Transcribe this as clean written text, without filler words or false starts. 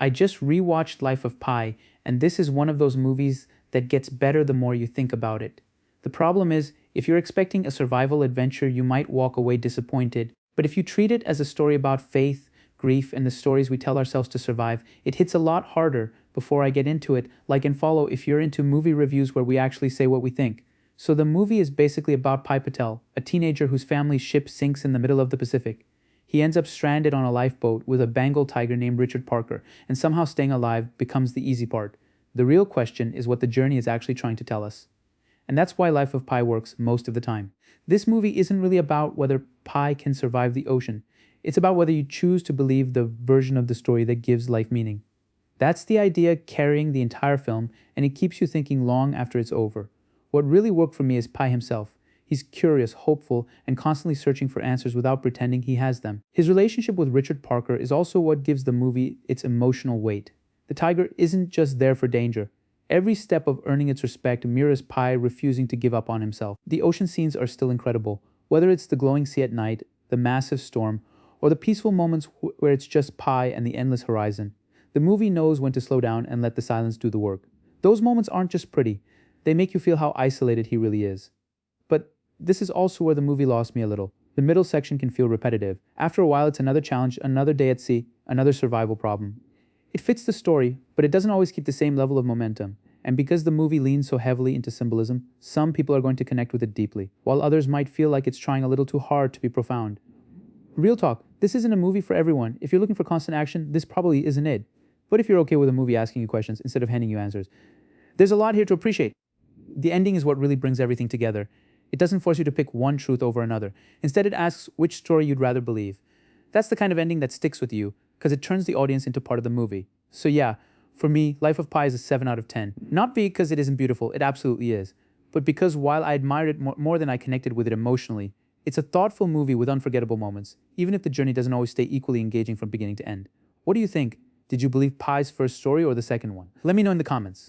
I just rewatched Life of Pi, and this is one of those movies that gets better the more you think about it. The problem is, if you're expecting a survival adventure, you might walk away disappointed. But if you treat it as a story about faith, grief, and the stories we tell ourselves to survive, it hits a lot harder. Before I get into it, like and follow if you're into movie reviews where we actually say what we think. So the movie is basically about Pi Patel, a teenager whose family's ship sinks in the middle of the Pacific. He ends up stranded on a lifeboat with a Bengal tiger named Richard Parker, and somehow staying alive becomes the easy part. The real question is what the journey is actually trying to tell us. And that's why Life of Pi works most of the time. This movie isn't really about whether Pi can survive the ocean. It's about whether you choose to believe the version of the story that gives life meaning. That's the idea carrying the entire film, and it keeps you thinking long after it's over. What really worked for me is Pi himself. He's curious, hopeful, and constantly searching for answers without pretending he has them. His relationship with Richard Parker is also what gives the movie its emotional weight. The tiger isn't just there for danger. Every step of earning its respect mirrors Pi refusing to give up on himself. The ocean scenes are still incredible, whether it's the glowing sea at night, the massive storm, or the peaceful moments where it's just Pi and the endless horizon. The movie knows when to slow down and let the silence do the work. Those moments aren't just pretty, they make you feel how isolated he really is. But this is also where the movie lost me a little. The middle section can feel repetitive. After a while, it's another challenge, another day at sea, another survival problem. It fits the story, but it doesn't always keep the same level of momentum. And because the movie leans so heavily into symbolism, some people are going to connect with it deeply, while others might feel like it's trying a little too hard to be profound. Real talk, this isn't a movie for everyone. If you're looking for constant action, this probably isn't it. But if you're okay with a movie asking you questions instead of handing you answers, there's a lot here to appreciate. The ending is what really brings everything together. It doesn't force you to pick one truth over another. Instead, it asks which story you'd rather believe. That's the kind of ending that sticks with you, because it turns the audience into part of the movie. So yeah, for me, Life of Pi is a 7 out of 10. Not because it isn't beautiful, it absolutely is. But because while I admired it more than I connected with it emotionally, it's a thoughtful movie with unforgettable moments, even if the journey doesn't always stay equally engaging from beginning to end. What do you think? Did you believe Pi's first story or the second one? Let me know in the comments.